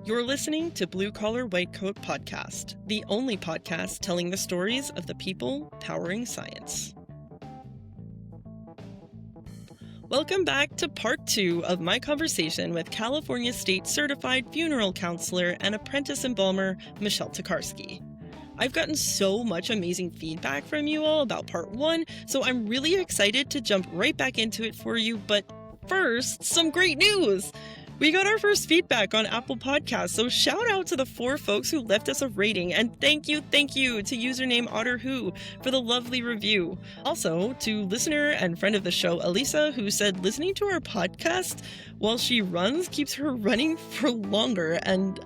You're listening to Blue Collar White Coat Podcast, the only podcast telling the stories of the people powering science. Welcome back to part 2 of my conversation with California State Certified Funeral Counselor and Apprentice Embalmer Michelle Tokarski. I've gotten so much amazing feedback from you all about part 1, so I'm really excited to jump right back into it for you, but first, some great news! We got our first feedback on Apple Podcasts, so shout out to the 4 folks who left us a rating, and thank you to username OtterWho for the lovely review. Also, to listener and friend of the show, Elisa, who said listening to our podcast while she runs keeps her running for longer, and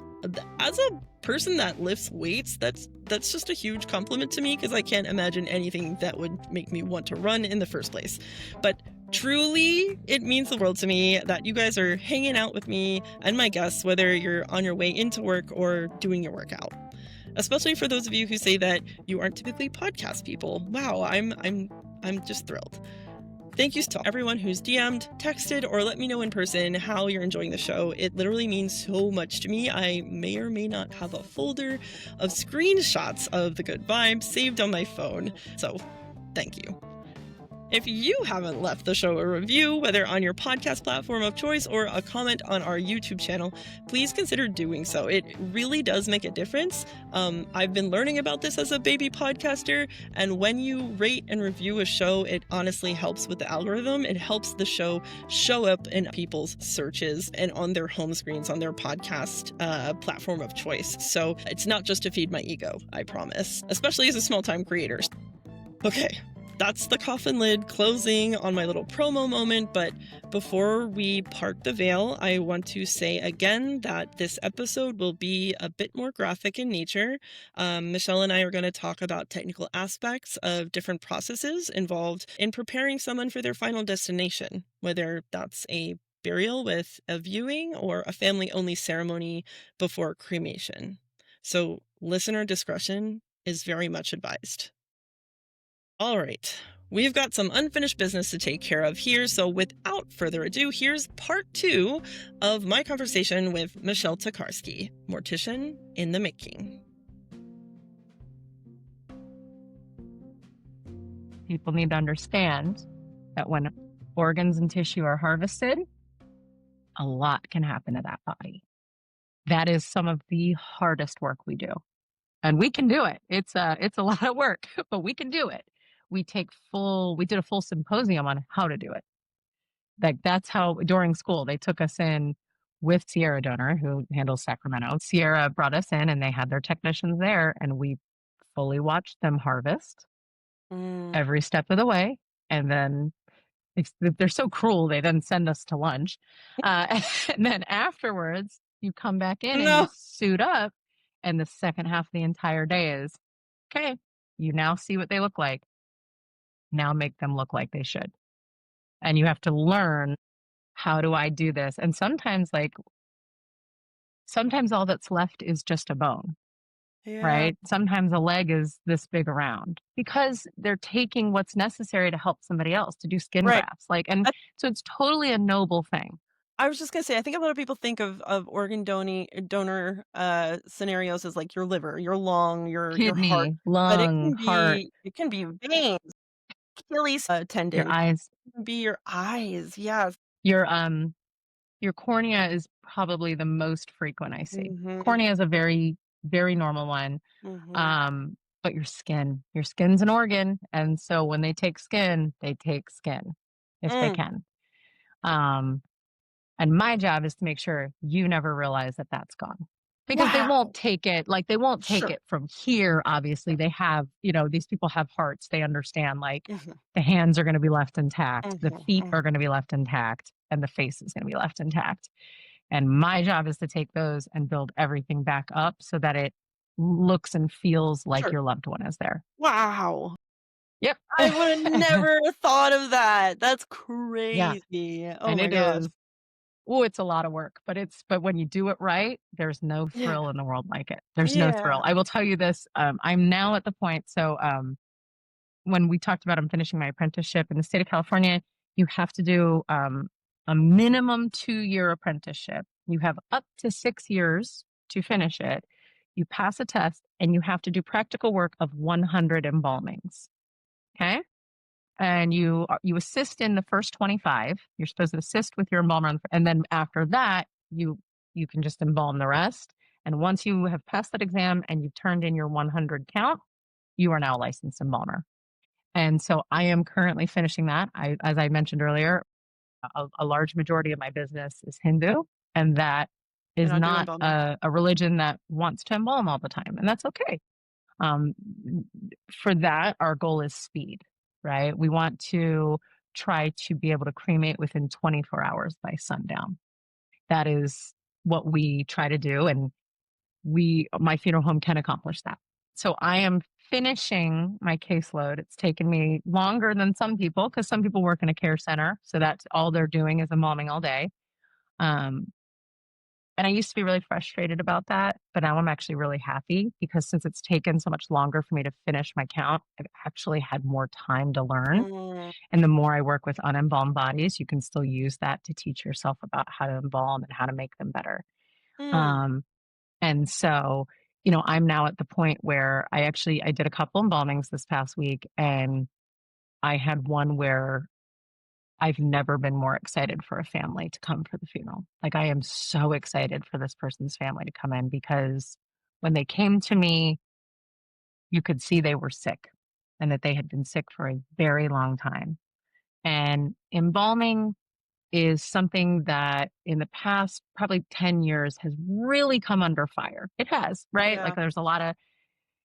as a person that lifts weights, that's just a huge compliment to me, because I can't imagine anything that would make me want to run in the first place. But truly, it means the world to me that you guys are hanging out with me and my guests, whether you're on your way into work or doing your workout. Especially for those of you who say that you aren't typically podcast people. Wow, I'm just thrilled. Thank you to everyone who's DM'd, texted, or let me know in person how you're enjoying the show. It literally means so much to me. I may or may not have a folder of screenshots of the good vibes saved on my phone. So, thank you. If you haven't left the show a review, whether on your podcast platform of choice or a comment on our YouTube channel, please consider doing so. It really does make a difference. I've been learning about this as a baby podcaster, and when you rate and review a show, it honestly helps with the algorithm. It helps the show show up in people's searches and on their home screens on their podcast platform of choice. So it's not just to feed my ego, I promise, especially as a small-time creator. Okay. That's the coffin lid closing on my little promo moment, but before we part the veil, I want to say again that this episode will be a bit more graphic in nature. Michelle and I are going to talk about technical aspects of different processes involved in preparing someone for their final destination, whether that's a burial with a viewing or a family-only ceremony before cremation. So listener discretion is very much advised. All right, we've got some unfinished business to take care of here, so without further ado, here's part 2 of my conversation with Michelle Tokarski, mortician in the making. People need to understand that when organs and tissue are harvested, a lot can happen to that body. That is some of the hardest work we do. And we can do it. It's a lot of work, but we can do it. We did a full symposium on how to do it. Like, that's how during school they took us in with Sierra Donor, who handles Sacramento. Sierra brought us in and they had their technicians there, and we fully watched them harvest every step of the way. And then they're so cruel, they then send us to lunch. And then afterwards you come back in and you suit up, and the second half of the entire day is, okay, you now see what they look like. Now make them look like they should. And you have to learn, how do I do this? And sometimes all that's left is just a bone, right? Sometimes a leg is this big around because they're taking what's necessary to help somebody else, to do skin grafts. So it's totally a noble thing. I was just going to say, I think a lot of people think of organ donor scenarios as like your liver, your lung, your kidney, heart. lung, heart. It can be veins, Achilles tendon. Your eyes. It can be your eyes, yes. Your cornea is probably the most frequent I see. Cornea is a very, very normal one. But your skin's an organ. And so when they take skin if they can. And my job is to make sure you never realize that that's gone. Because they won't take it, it from here, obviously. They have, these people have hearts. They understand, the hands are going to be left intact, the feet are going to be left intact, and the face is going to be left intact. And my job is to take those and build everything back up so that it looks and feels like your loved one is there. Wow. Yep. I would have never thought of that. That's crazy. Yeah. Oh, and my gosh. It's a lot of work, but when you do it right, there's no thrill in the world like it. There's no thrill. I will tell you this. I'm now at the point. So when we talked about I'm finishing my apprenticeship in the state of California, you have to do a minimum 2-year apprenticeship. You have up to 6 years to finish it. You pass a test and you have to do practical work of 100 embalmings. Okay. And you assist in the first 25. You're supposed to assist with your embalmer, and then after that, you can just embalm the rest. And once you have passed that exam and you've turned in your 100 count, you are now a licensed embalmer. And so I am currently finishing that. As I mentioned earlier, a large majority of my business is Hindu, and that You're is not doing not embalming. a religion that wants to embalm all the time, and that's okay. Um, for that, our goal is speed, right? We want to try to be able to cremate within 24 hours by sundown. That is what we try to do, and my funeral home can accomplish that. So I am finishing my caseload. It's taken me longer than some people because some people work in a care center, so that's all they're doing is embalming all day. Um, and I used to be really frustrated about that, but now I'm actually really happy because since it's taken so much longer for me to finish my count, I've actually had more time to learn. Mm, And the more I work with unembalmed bodies, you can still use that to teach yourself about how to embalm and how to make them better. mm. Um, and so, I'm now at the point where I did a couple embalmings this past week, and I had one where I've never been more excited for a family to come for the funeral. Like, I am so excited for this person's family to come in because when they came to me, you could see they were sick and that they had been sick for a very long time. And embalming is something that in the past probably 10 years has really come under fire. It has, right? Like Yeah.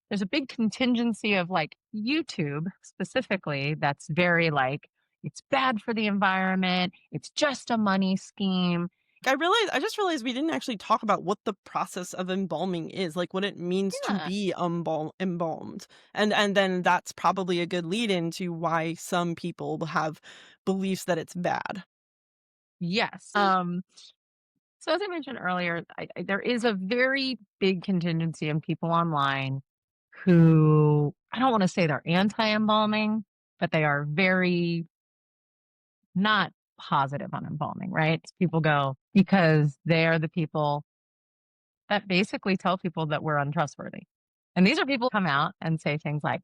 there's a big contingency of like YouTube specifically that's very like it's bad for the environment, it's just a money scheme. I just realized we didn't actually talk about what the process of embalming is, like what it means to Yeah. be embalmed. And then that's probably a good lead into why some people have beliefs that it's bad. Yes. So as I mentioned earlier, there is a very big contingency of people online who I don't want to say they're anti-embalming, but they are very not positive on embalming, right? People go because they are the people that basically tell people that we're untrustworthy. And these are people who come out and say things like,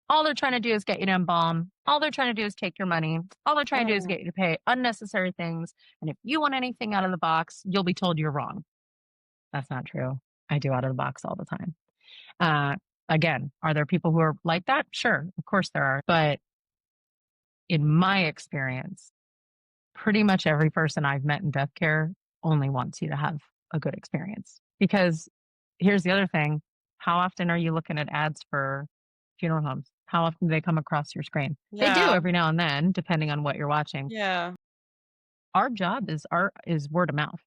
all they're trying to do is get you to embalm. All they're trying to do is take your money. All they're trying to do is Mm. get you to pay unnecessary things. And if you want anything out of the box, you'll be told you're wrong. That's not true. I do out of the box all the time. Uh, again, are there people who are like that? Sure, of course there are. But in my experience, pretty much every person I've met in death care only wants you to have a good experience. Because here's the other thing, how often are you looking at ads for funeral homes? How often do they come across your screen? They do Yeah. every now and then, depending on what you're watching. Yeah. Our job is word of mouth.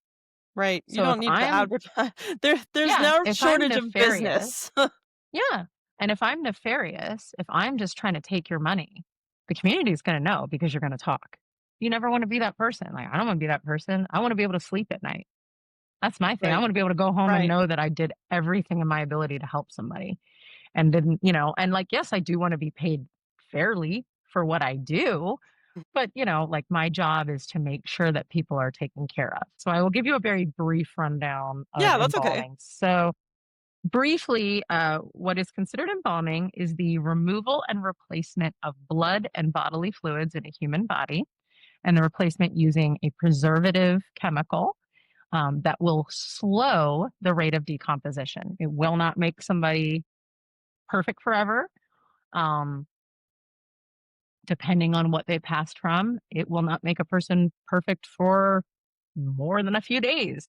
Right. You So if don't need to I'm advertise. There's yeah, no if I'm shortage of nefarious, business. yeah. And if I'm nefarious, if I'm just trying to take your money, the community is going to know because you're going to talk. You never want to be that person. Like, I don't want to be that person. I want to be able to sleep at night. That's my thing. I Right. want to be able to go home and Right. know that I did everything in my ability to help somebody and didn't, and like, yes, I do want to be paid fairly for what I do. But, like my job is to make sure that people are taken care of. So I will give you a very brief rundown of Yeah, that's okay. embalming. So briefly, what is considered embalming is the removal and replacement of blood and bodily fluids in a human body, and the replacement using a preservative chemical that will slow the rate of decomposition. It will not make somebody perfect forever. Um, Depending on what they passed from, it will not make a person perfect for more than a few days,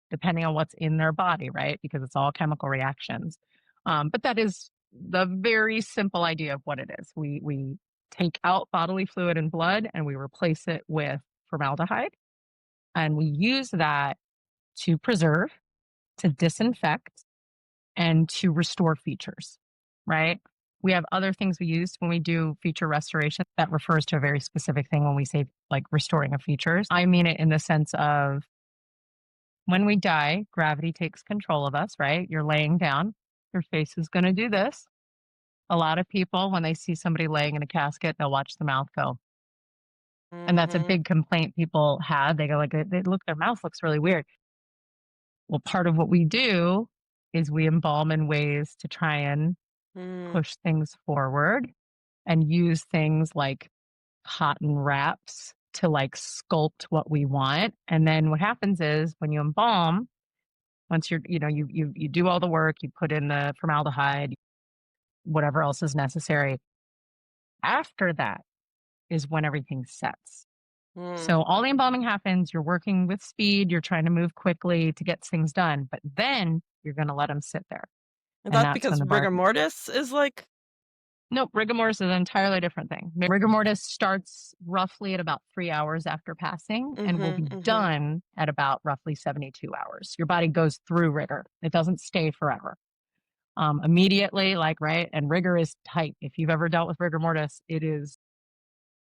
depending on what's in their body, right? Because it's all chemical reactions. But that is the very simple idea of what it is. We take out bodily fluid and blood and we replace it with formaldehyde, and we use that to preserve, to disinfect, and to restore features, right? We have other things we use when we do feature restoration that refers to a very specific thing when we say like restoring of features. I mean it in the sense of when we die, gravity takes control of us, right? You're laying down, your face is going to do this. A lot of people, when they see somebody laying in a casket, they'll watch the mouth go. And that's a Mhm. big complaint people have. They go like, they look, their mouth looks really weird. Well, part of what we do is we embalm in ways to try and Mm. push things forward and use things like cotton wraps to like sculpt what we want. And then what happens is when you embalm, once you're, you do all the work, you put in the formaldehyde, whatever else is necessary. After that is when everything sets. Mm. So all the embalming happens, you're working with speed, you're trying to move quickly to get things done, but then you're going to let them sit there. And And that's that's when because the rigor bar mortis is like Nope, rigor mortis is an entirely different thing. Rigor mortis starts roughly at about 3 hours after passing and will mhm, be mhm. done at about roughly 72 hours. Your body goes through rigor. It doesn't stay forever. Immediately, like, right? And rigor is tight. If you've ever dealt with rigor mortis, it is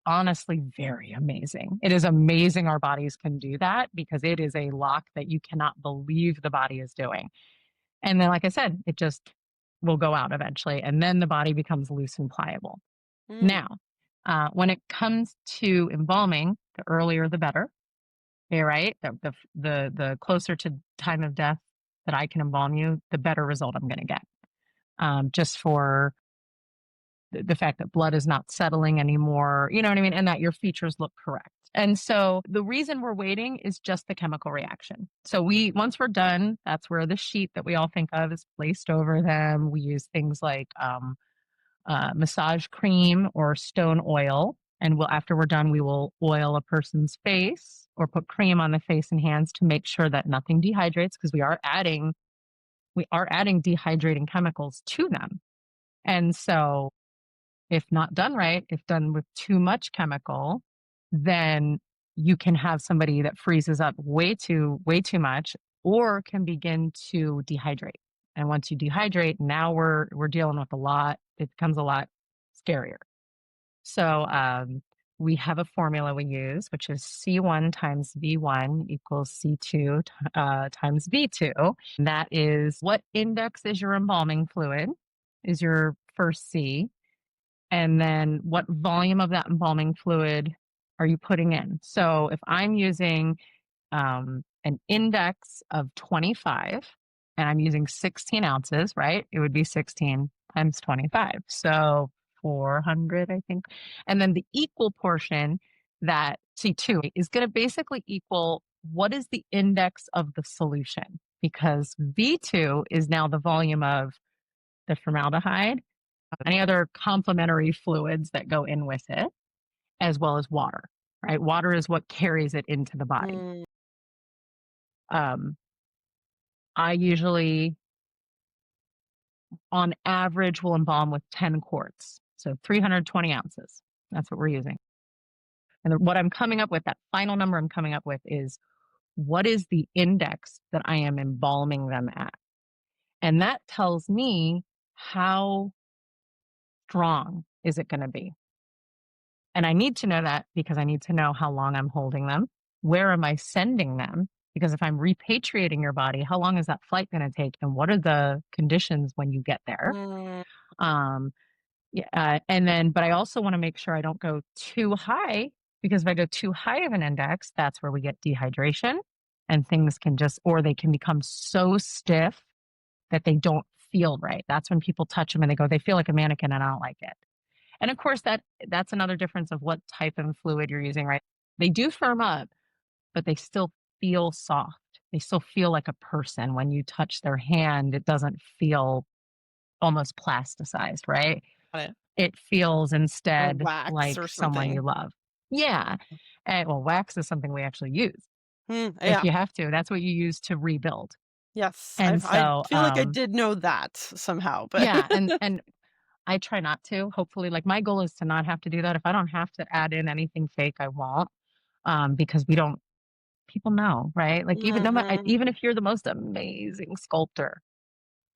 honestly very amazing. It is amazing our bodies can do that because it is a lock that you cannot believe the body is doing. And then, like I said, it just will go out eventually. And then the body becomes loose and pliable. Mm. Now, when it comes to embalming, the earlier the better. Okay, right? The closer to time of death that I can embalm you, the better result I'm going to get. Just for the fact that blood is not settling anymore, you know what I mean? And that your features look correct. And so the reason we're waiting is just the chemical reaction. So once we're done, that's where the sheet that we all think of is placed over them. We use things like massage cream or stone oil. And after we're done, we will oil a person's face or put cream on the face and hands to make sure that nothing dehydrates because we are adding dehydrating chemicals to them. And so if not done right, if done with too much chemical, then you can have somebody that freezes up way too much or can begin to dehydrate. And once you dehydrate, now we're dealing with a lot. It becomes a lot scarier. So we have a formula we use, which is C1 times V1 equals C2 times V2. That is what index is your embalming fluid, is your first C. And then what volume of that embalming fluid are you putting in? So if I'm using an index of 25 and I'm using 16 ounces, right? It would be 16 times 25. So 400, I think. And then the equal portion, that C2, is going to basically equal what is the index of the solution, because V2 is now the volume of the formaldehyde, any other complementary fluids that go in with it, as well as water, right? Water is what carries it into the body. Mm. Um, I usually, on average, will embalm with 10 quarts. So 320 ounces. That's what we're using. And what I'm coming up with, that final number I'm coming up with, is what is the index that I am embalming them at? And that tells me how strong is it going to be. And I need to know that because I need to know how long I'm holding them. Where am I sending them? Because if I'm repatriating your body, how long is that flight going to take? And what are the conditions when you get there? Mm. Um, yeah, and then, but I also want to make sure I don't go too high, because if I go too high of an index, that's where we get dehydration and things can or they can become so stiff that they don't feel right. That's when people touch them and they go, they feel like a mannequin and I don't like it. And of course, that's another difference of what type of fluid you're using, right? They do firm up, but they still feel soft. They still feel like a person. When you touch their hand, it doesn't feel almost plasticized, right? Got it. It feels Or instead wax like or someone you something. love. Yeah. Well, wax is something we actually use Mm, if yeah. you have to. That's what you use to rebuild. Yes. And I so, feel like I did know that somehow, but yeah, and I try not to. Hopefully, like my goal is to not have to do that. If I don't have to add in anything fake, I won't. Because we don't. People know, right? Like even no, mhm. even if you're the most amazing sculptor,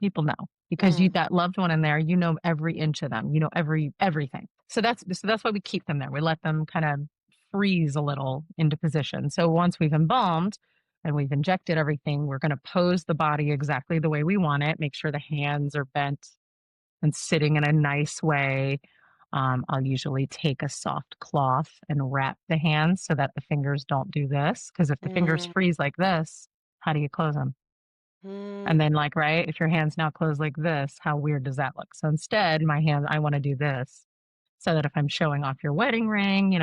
people know because Mm. that loved one in there. You know every inch of them. You know everything. So that's why we keep them there. We let them kind of freeze a little into position. So once we've embalmed and we've injected everything, we're going to pose the body exactly the way we want it. Make sure the hands are bent and sitting in a nice way. I'll usually take a soft cloth and wrap the hands so that the fingers don't do this. Because if the fingers Mm, freeze like this, how do you close them? mm, And then, like, right, if your hands now close like this, how weird does that look? So instead, my hands, I want to do this so that if I'm showing off your wedding ring,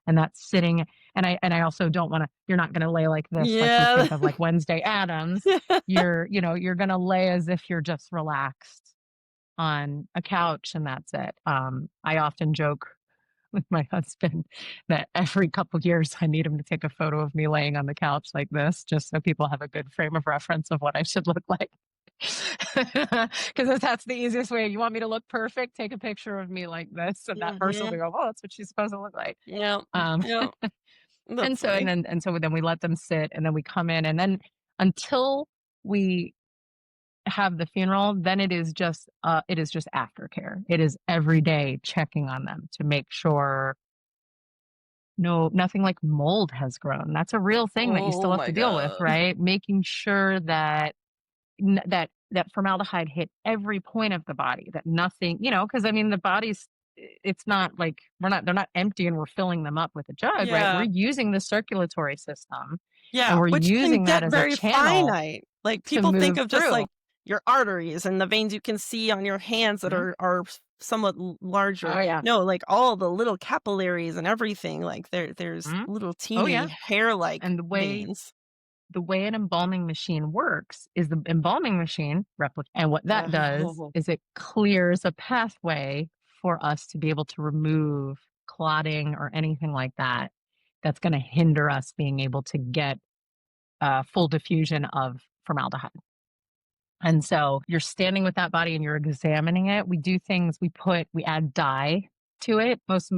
and that's sitting, and I also don't want to. You're not going to lay like this, like we yeah. think of like Wednesday Addams. You're going to lay as if you're just relaxed on a couch and that's it. I often joke with my husband that every couple years I need him to take a photo of me laying on the couch like this, just so people have a good frame of reference of what I should look like. Because that's the easiest way. You want me to look perfect? Take a picture of me like this, and that person will Hmm. go, "Oh, that's what she's supposed to look like." Yeah. Um, Yeah. That's and so, and funny. then, and so then we let them sit, and then we come in, and then until we have the funeral, then it is just aftercare. It is every day checking on them to make sure nothing like mold has grown. That's a real thing that you Oh still have my to deal with, God. right? Making sure that that formaldehyde hit every point of the body, that nothing, because I mean the body's, it's not like they're not empty and we're filling them up with a jug, right? We're Yeah. using the circulatory system and Yeah. we're Which can using that get as a very channel finite. Like to people think move of just through. like your arteries and the veins you can see on your hands that Mhm. are somewhat larger. Oh yeah. No, like all the little capillaries and everything. Like there's Mhm. little Oh teeny yeah. hair-like And veins. the way an embalming machine works is the embalming machine and what that does Oh. is it clears a pathway for us to be able to remove clotting or anything like that that's going to hinder us being able to get full diffusion of formaldehyde. And so you're standing with that body and you're examining it. We do things, we add dye to it. Most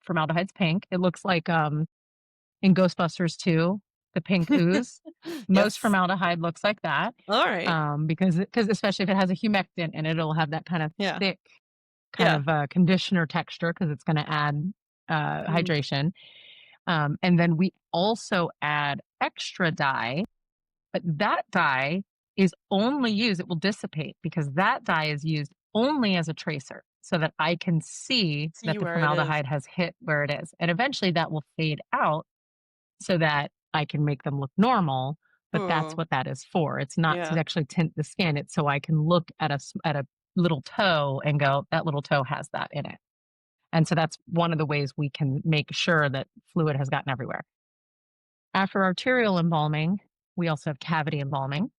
formaldehyde's pink. It looks like in Ghostbusters 2, the pink ooze. Most Yes. formaldehyde looks like that, All right. because especially if it has a humectant in it, it'll have that kind of Yeah. thick kind Yeah. of conditioner texture because it's going to add Mm. hydration. And then we also add extra dye, but that dye is only used, it will dissipate because that dye is used only as a tracer so that I can see See that the where it is. formaldehyde has hit where it is. And eventually that will fade out so that I can make them look normal, but that's Oh, what that is for. It's not to yeah. actually tint the skin, it's so I can look at a little toe and go, "That little toe has that in it." And so that's one of the ways we can make sure that fluid has gotten everywhere. After arterial embalming, we also have cavity embalming,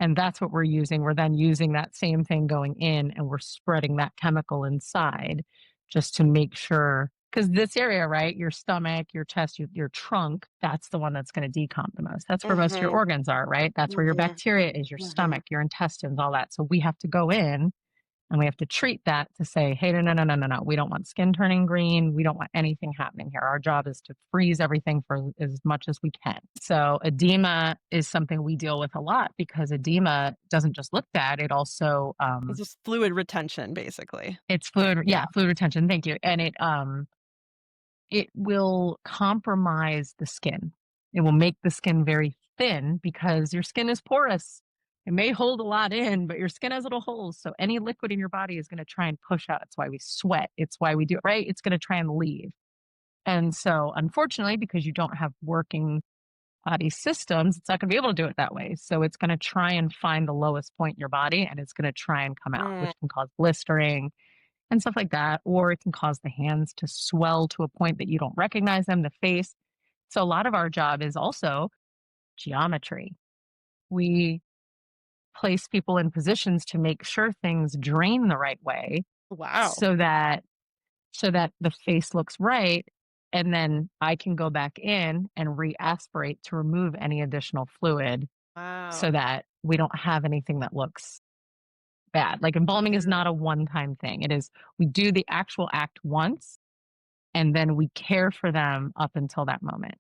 and that's what we're using. We're then using that same thing going in, and we're spreading that chemical inside just to make sure. Because this area, right, your stomach, your chest, your trunk, that's the one that's going to decomp the most. That's where most of your Mhm. organs are, right? That's where your Mhm. bacteria is, your Mhm. stomach, your intestines, all that. So we have to go in and we have to treat that to say, hey, no, no, no, no, no, no. We don't want skin turning green. We don't want anything happening here. Our job is to freeze everything for as much as we can. So edema is something we deal with a lot because edema doesn't just look bad. It also It's just fluid retention, basically. it's fluid, Yeah. yeah, fluid retention. Thank you. And it will compromise the skin. It will make the skin very thin because your skin is porous. It may hold a lot in, but your skin has little holes. So any liquid in your body is going to try and push out. It's why we sweat. It's why we do it, right? It's going to try and leave. And so, unfortunately, because you don't have working body systems, it's not going to be able to do it that way. So, it's going to try and find the lowest point in your body and it's going to try and come out, Mm. which can cause blistering, and stuff like that. Or it can cause the hands to swell to a point that you don't recognize them, the face. So a lot of our job is also geometry. We place people in positions to make sure things drain the right way Wow. so that the face looks right, and then I can go back in and re-aspirate to remove any additional fluid so Wow. that we don't have anything that looks bad. Like embalming is Yeah. not a one-time thing. It is, we do the actual act once and then we care for them up until that moment.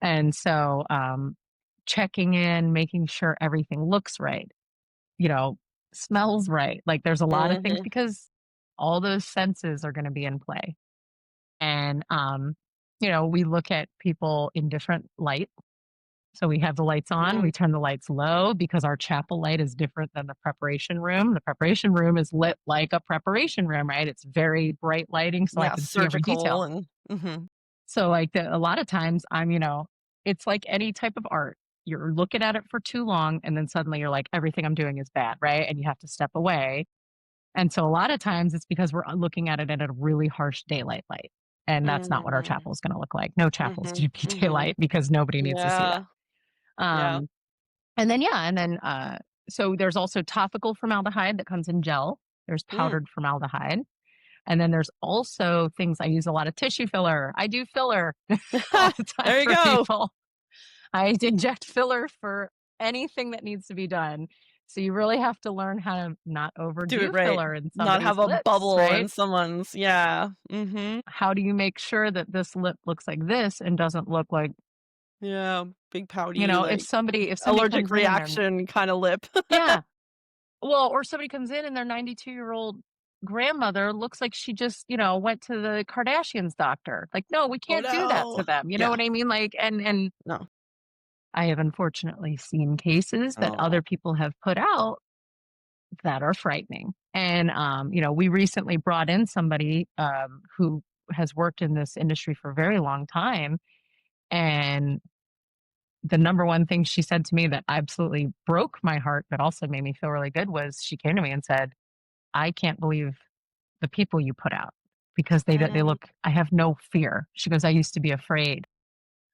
And so, checking in, making sure everything looks right, you know, smells right. Like there's a lot of things Mhm. because all those senses are going to be in play. And, we look at people in different light. So we have the lights on, we turn the lights low because our chapel light is different than the preparation room. The preparation room is lit like a preparation room, right? It's very bright lighting, so I Yeah, can see every surgical detail. and So like a lot of times it's like any type of art. You're looking at it for too long and then suddenly you're like, everything I'm doing is bad, right? And you have to step away. And so a lot of times it's because we're looking at it in a really harsh daylight light. And that's not what our mm, chapel is going to look like. No chapels mhm, do be mhm. daylight because nobody needs to see that. Yeah, yeah. Um, and then, yeah, and then, so there's also topical formaldehyde that comes in gel. There's Mm. powdered formaldehyde. And then there's also things I use a lot of tissue filler. I do filler all the time There you for go. people. I inject filler for anything that needs to be done. So you really have to learn how to not Do it overdo right. filler in Not somebody's have a lips, bubble right? in someone's yeah. Mhm. How do you make sure that this lip looks like this and doesn't look like, Yeah, big pouty, if like, somebody allergic comes in and they're reaction kinda lip. yeah, well, or somebody comes in and their 92-year-old grandmother looks like she just, went to the Kardashians doctor. Like, no, we Oh, can't do that to no. them. You know Yeah, what I mean? Like, and no. I have unfortunately seen cases that Oh. other people have put out that are frightening. And we recently brought in somebody who has worked in this industry for a very long time. And the number one thing she said to me that absolutely broke my heart, but also made me feel really good was she came to me and said, I can't believe the people you put out because they Mm. look, I have no fear. She goes, I used to be afraid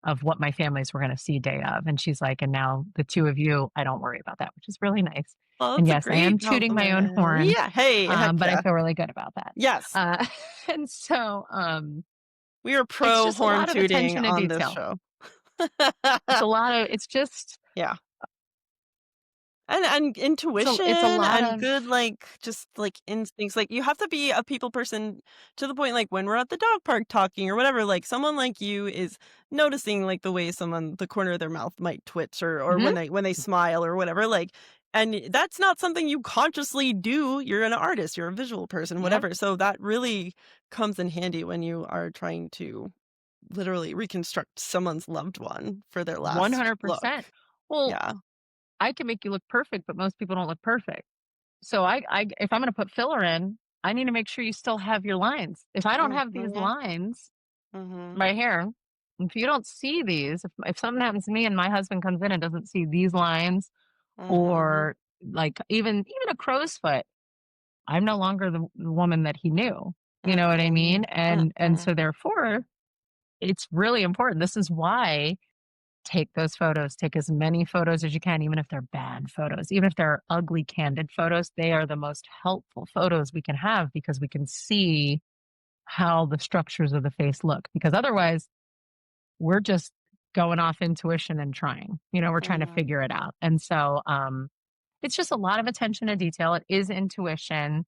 of what my families were going to see day of. And she's like, and now the two of you, I don't worry about that, which is really nice. Well, And that's a yes, I am great tooting my own compliment. horn, Yeah, hey, heck but I yeah. feel really good about that. Yes. Uh, and so We are it's pro just a horn lot of tooting attention to on this detail. show. It's just, Yeah. And intuition it's a lot and of, good, like, just, like, instincts, like, you have to be a people person to the point, like, when we're at the dog park talking or whatever, like, someone like you is noticing, like, the way someone the corner of their mouth might twitch or mhm, when they smile or whatever, like and that's not something you consciously do, you're an artist, you're a visual person, yeah, whatever, so that really comes in handy when you are trying to literally reconstruct someone's loved one for their last look. 100%. Well, Yeah. I can make you look perfect, but most people don't look perfect. So if I'm going to put filler in, I need to make sure you still have your lines. If I don't have these Mhm. lines Mhm. right here, if you don't see these, if something happens to me and my husband comes in and doesn't see these lines, Mhm. or like even a crow's foot, I'm no longer the woman that he knew. You know what I Mm-mm. mean? And Mm-mm. so therefore, it's really important. This is why take those photos, take as many photos as you can, even if they're bad photos, even if they're ugly, candid photos, they are the most helpful photos we can have because we can see how the structures of the face look. Because otherwise, we're just going off intuition and trying, we're trying to Mhm. figure it out. And so, it's just a lot of attention to detail. It is intuition.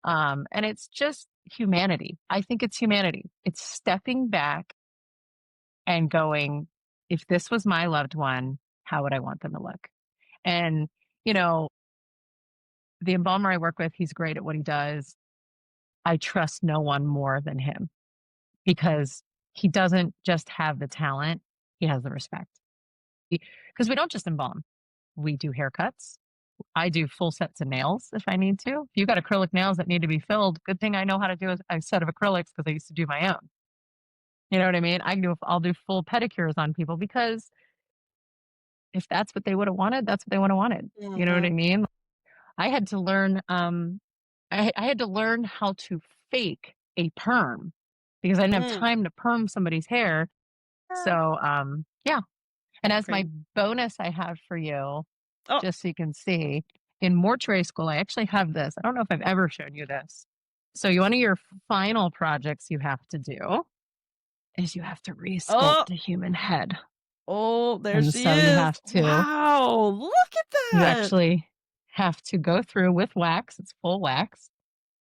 And it's just humanity. I think it's humanity. It's stepping back and going, if this was my loved one, how would I want them to look? And, you know, the embalmer I work with, he's great at what he does. I trust no one more than him because he doesn't just have the talent, he has the respect. Because we don't just embalm, we do haircuts. I do full sets of nails if I need to. If you've got acrylic nails that need to be filled, good thing I know how to do a set of acrylics because I used to do my own. You know what I mean? I'll do full pedicures on people because if that's what they would have wanted, that's what they would have wanted. You know what I Mhm. mean? I had to learn I had to learn how to fake a perm because I didn't have Mm. time to perm somebody's hair. Ah, So yeah. And as my crazy. bonus I have for you, Oh, just so you can see, in mortuary school, I actually have this. I don't know if I've ever shown you this. So one of your final projects you have to do is you have to oh, resculpt a human head. oh, there And she so is. Wow, look at you that. actually have to go through with wax, it's full wax,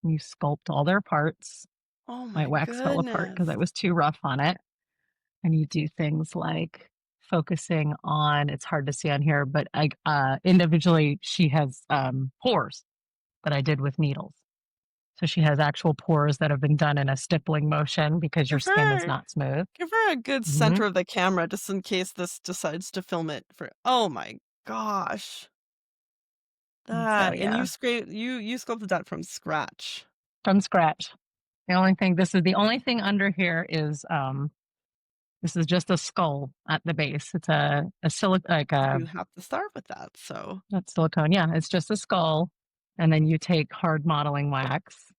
and you sculpt all their parts. Oh My my wax fell apart because I goodness. was too rough on it. And you do things like focusing on, it's hard to see on here, but individually she has pores that I did with needles. So she has actual pores that have been done in a stippling motion because your Give skin is her not smooth. give her a good Hmm. center of the camera just in case this decides to film it for oh my gosh. So That and yeah, you sculpted that from scratch. from scratch. The only thing under here is this is just a skull at the base. It's like a You have to start with that, so not silicone. Yeah, it's just a skull, and then you take hard modeling wax.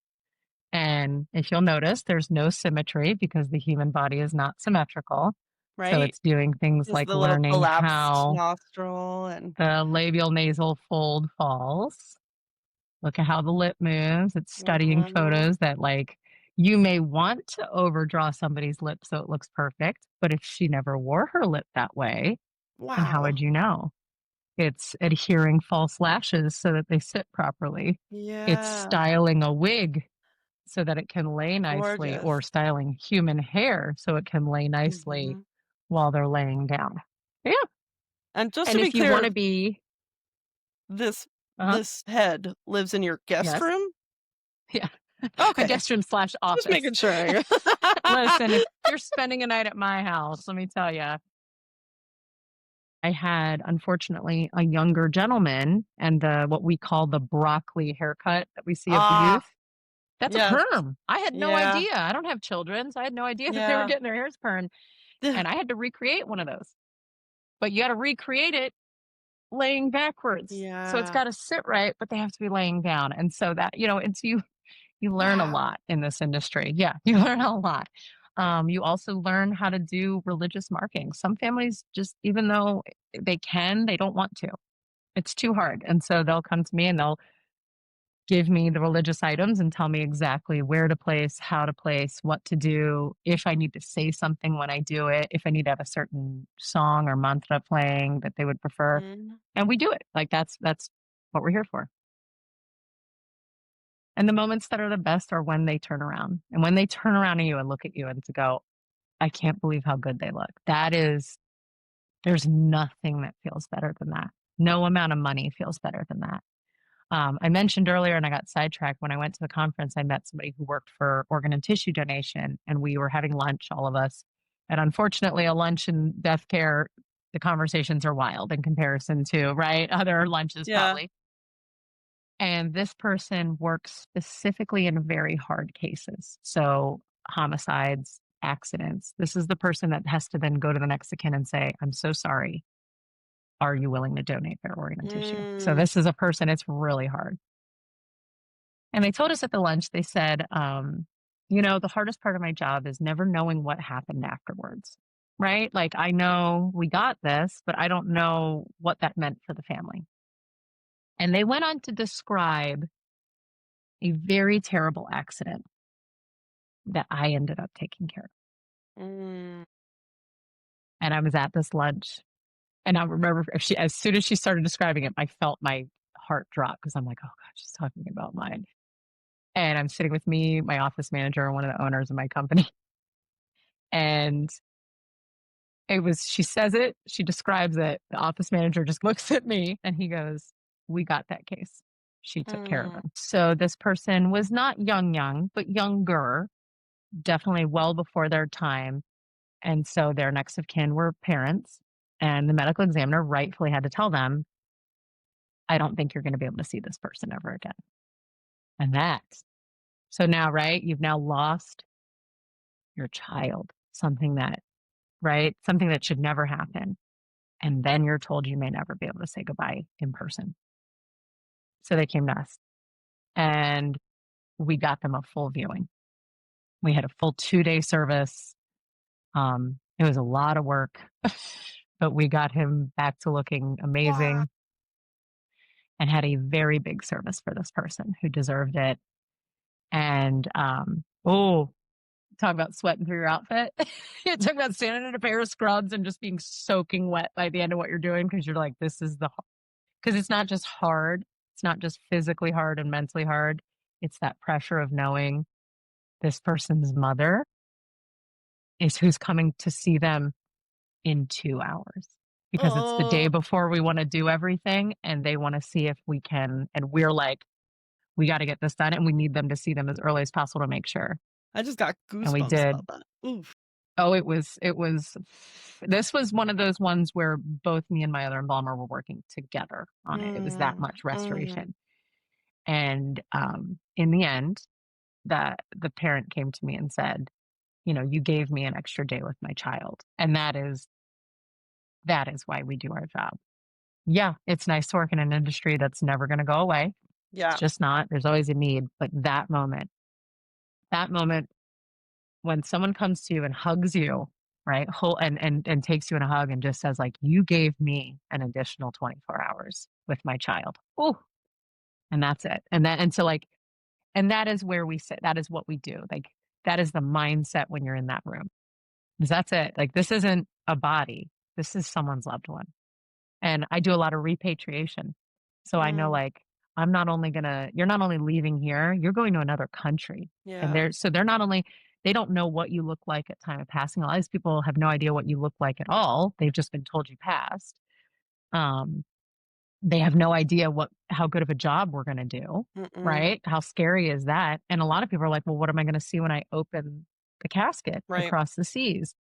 And if you'll notice, there's no symmetry because the human body is not symmetrical. So right? it's doing things Is like the little learning collapsed how nostril and the labial nasal fold falls. Look at how the lip moves. It's studying wow. photos that, like, you may want to overdraw somebody's lip so it looks perfect, but if she never wore her lip that way, then how Wow. would you know? It's adhering false lashes so that they sit properly. It's Yeah. styling a wig so that it can lay nicely, Gorgeous. or styling human hair so it can lay nicely Mhm. while they're laying down. Yeah. And just to And be if you want clear, to be, this uh this head lives in your guest yes, room? yeah, my Okay. guest room slash Just office. making sure. Listen, if you're spending a night at my house, let me tell you, I had unfortunately a younger gentleman, and the what we call the broccoli haircut that we see of the Ah, youth. That's a yes. perm. I had no Yeah. idea. I don't have children, so I had no idea that they were Yeah. getting their hairs permed, and I had to recreate one of those. But you got to recreate it laying backwards. So it's Yeah. got to sit right, but they have to be laying down. And so that, it's you learn a Wow. lot in this industry. Yeah, you learn a lot. You also learn how to do religious marking. Some families just, even though they don't want to. It's too hard. And so they'll come to me and they'll give me the religious items and tell me exactly where to place, how to place, what to do, if I need to say something when I do it, if I need to have a certain song or mantra playing that they would prefer. Mhm. And we do it. Like that's what we're here for. And the moments that are the best are when they turn around. And when they turn around at you and look at you and to go, I can't believe how good they look. There's nothing that feels better than that. No amount of money feels better than that. I mentioned earlier, and I got sidetracked when I went to the conference, I met somebody who worked for organ and tissue donation, and we were having lunch, all of us. And unfortunately, a lunch in death care, the conversations are wild in comparison to, right? Other lunches, Yeah. probably. And this person works specifically in very hard cases. So, homicides, accidents. This is the person that has to then go to the next of kin and say, I'm so sorry. Are you willing to donate their organ and tissue? So, Mm. this is a person, it's really hard. And they told us at the lunch, they said, the hardest part of my job is never knowing what happened afterwards, right? Like, I know we got this, but I don't know what that meant for the family. And they went on to describe a very terrible accident that I ended up taking care of. Mm. And I was at this lunch. And I remember as soon as she started describing it, I felt my heart drop because I'm like, oh God, she's talking about mine. And I'm sitting with me, my office manager, and one of the owners of my company. And she says it, she describes it. The office manager just looks at me and he goes, we got that case. She took care of Mm. him. So this person was not young, but younger, definitely well before their time. And so their next of kin were parents. And the medical examiner rightfully had to tell them, I don't think you're going to be able to see this person ever again. And so now, right, you've now lost your child, something that should never happen. And then you're told you may never be able to say goodbye in person. So they came to us and we got them a full viewing. We had a full 2-day service. It was a lot of work, but we got him back to looking Wow. amazing and had a very big service for this person who deserved it. And talk about sweating through your outfit. You talk about standing in a pair of scrubs and just being soaking wet by the end of what you're doing because you're like, because it's not just hard. It's not just physically hard and mentally hard. It's that pressure of knowing this person's mother is who's coming to see them in 2 hours because it's the day Oh. before we want to do everything and they want to see if we can. And we're like, We got to get this done, and we need them to see them as early as possible to make sure. I just got And we goosebumps did. about that. Oof. Oh, this was one of those ones where both me and my other embalmer were working together on it. It was that Mm, much mm, restoration. And in the end, that the parent came to me and said, you gave me an extra day with my child. And that is why we do our job. Yeah, it's nice to work in an industry that's never going to go away. It's yeah. just not. There's always a need. But that moment when someone comes to you and hugs you, right? And takes you in a hug and just says, like, you gave me an additional 24 hours with my child. Oh, and that's it. And that is where we sit. That is what we do. Like, that is the mindset when you're in that room. 'Cause that's it. Like, this isn't a body. This is someone's loved one. And I do a lot of repatriation. So I know, Mm, like, you're not only leaving here, you're going to another country. And yeah. they're not only, they don't know what you look like at time of passing. A lot of these people have no idea what you look like at all. They've just been told you passed. Um, they have no idea how good of a job we're going to do, Mm-mm. right? How scary is that? And a lot of people are like, well, what am I going to see when I open the casket Right. across the seas?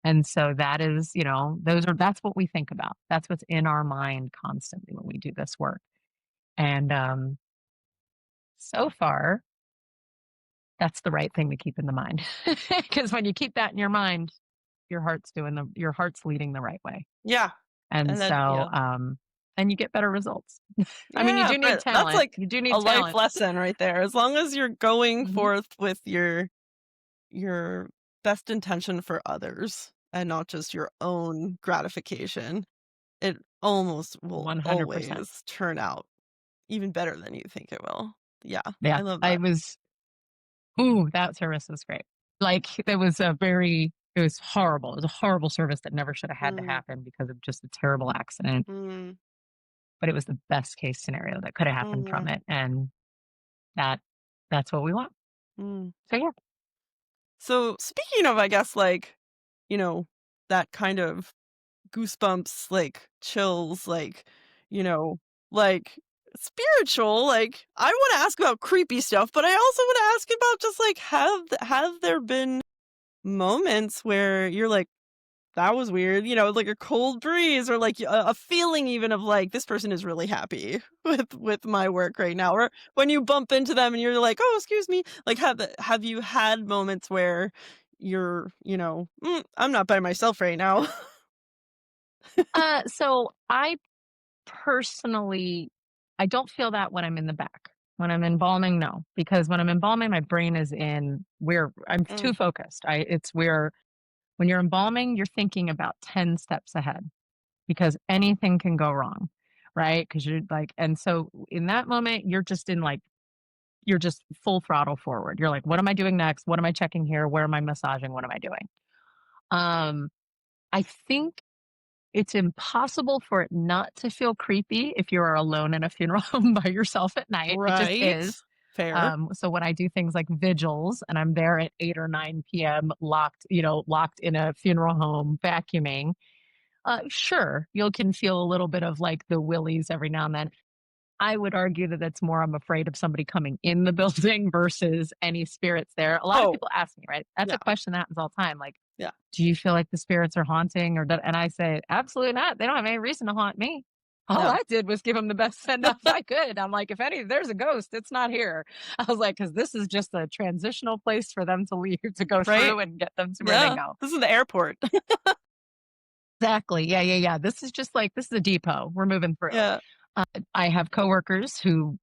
And so that is, that's what we think about. That's what's in our mind constantly when we do this work. And so far, that's the right thing to keep in the mind. Because when you keep that in your mind, your heart's leading the right way. Yeah. And And then, so yeah. and you get better results. I mean, you Yeah, do need but that's talent. like You do a need life talent. lesson right there. As long as you're going Hmm. forth with your best intention for others and not just your own gratification, it almost will 100%. always turn out even better than you think it will. Yeah, Yeah. I love that. Ooh, that service was great. Like, it was horrible. It was a horrible service that never should have had to Mm, happen because of just a terrible accident. mm, But it was the best case scenario that could have happened from mhm, it. And that that's what we want. mm. So yeah. So speaking of, I guess, like, you know, that kind of goosebumps, like chills, you know, like spiritual, like I want to ask about creepy stuff, but I also want to ask about just like have there been moments where you're like that was weird, like a cold breeze or like a feeling even of like this person is really happy with my work right now, or when you bump into them and you're like, oh, excuse me, like have you had moments where you're I'm not by myself right now. So personally, I don't feel that when I'm in the back. When I'm embalming, no, because when I'm embalming, my brain is in where I'm too Mm, focused. It's where when you're embalming, you're thinking about 10 steps ahead because anything can go wrong, right? Because you're like, and so in that moment, you're just full throttle forward. You're like, what am I doing next? What am I checking here? Where am I massaging? What am I doing? Um, I think it's impossible for it not to feel creepy if you are alone in a funeral home by yourself at night. It just right. is. Fair. So when I do things like vigils and I'm there at 8 or 9 p.m. locked in a funeral home vacuuming, sure, you can feel a little bit of like the willies every now and then. I would argue that that's more I'm afraid of somebody coming in the building versus any spirits there. A lot of Oh, people ask me, right? That's yeah, a question that happens all the time. Like, yeah, do you feel like the spirits are haunting and I say, absolutely not. They don't have any reason to haunt me. All no. I did was give them the best send off I could. I'm like, there's a ghost, it's not here. I was like, because this is just a transitional place for them to leave, to go Right? through and get them to where they Yeah. go. This is the airport. Exactly. Yeah, yeah, yeah. This is a depot. We're moving through. Yeah. I have coworkers who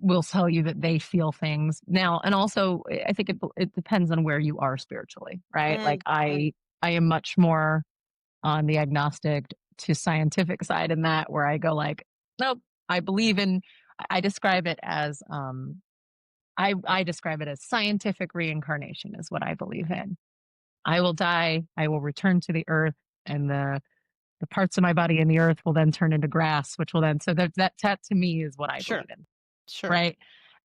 will tell you that they feel things now, and also I think it depends on where you are spiritually, right? Like Mm, mm, I am much more on the agnostic to scientific side in that, where I go like, nope, I believe in. I describe it as I describe it as scientific reincarnation is what I believe in. I will die, I will return to the earth, and the parts of my body in the earth will then turn into grass, which will then that to me is what I sure. believe in, Sure. right?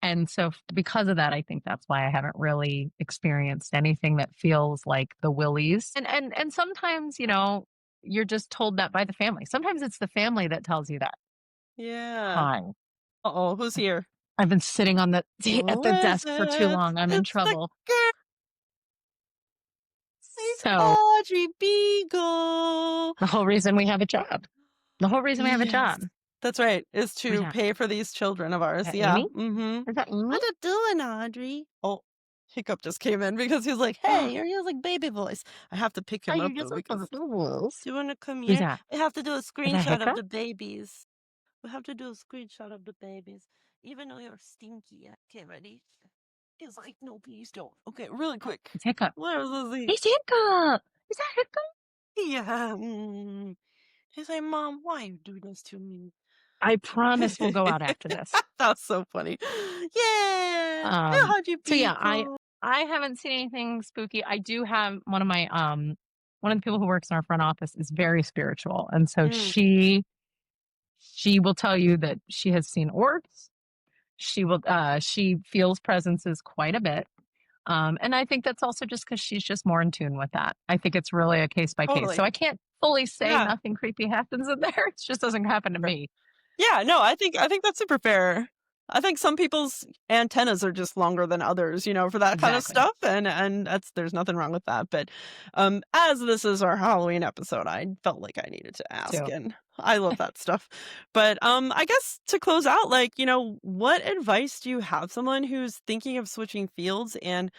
And so because of that, I think that's why I haven't really experienced anything that feels like the willies. And sometimes, you're just told that by the family. Sometimes it's the family that tells you that. Yeah. Hi. Uh-oh, who's here? I've been sitting on at Who the is desk for too it? long. I'm in It's the trouble. girl, So Audrey Beagle. the whole reason we have a job. The whole reason we have a Yes, job. that's right, is Who's to that? pay for these children of Is ours. that Yeah. Amy? Mm-hmm. Is that Amy? What you doing, Audrey? Oh, Hiccup just came in because he was like, "Hey, you're using baby voice." I have to pick him Are you up though just like because. the rules? Do you want to come Who's here? that? We have to do a Is that screenshot of Hiccup? the babies. We have to do a screenshot of the babies, even though you're stinky activity. He's like, no, please don't. Okay, really quick. It's Hiccup. Where is he? It's Hiccup. Is that Hiccup? Yeah. He's like, Mom, why you do this to me? I promise we'll go out after this. That's so funny. Yeah. Hey, how'd you So yeah, be? I haven't seen anything spooky. I do have one of my one of the people who works in our front office is very spiritual, and so she will tell you that she has seen orbs. She feels presences quite a bit. And I think that's also just because she's just more in tune with that. I think it's really a case by case. So Totally. I can't fully say Yeah. nothing creepy happens in there. It just doesn't happen to Okay. me. Yeah, no, I think that's super fair. I think some people's antennas are just longer than others, for that kind of Exactly. stuff, and there's nothing wrong with that. But as this is our Halloween episode, I felt like I needed to ask, So and I love that stuff. But I guess to close out, what advice do you have someone who's thinking of switching fields and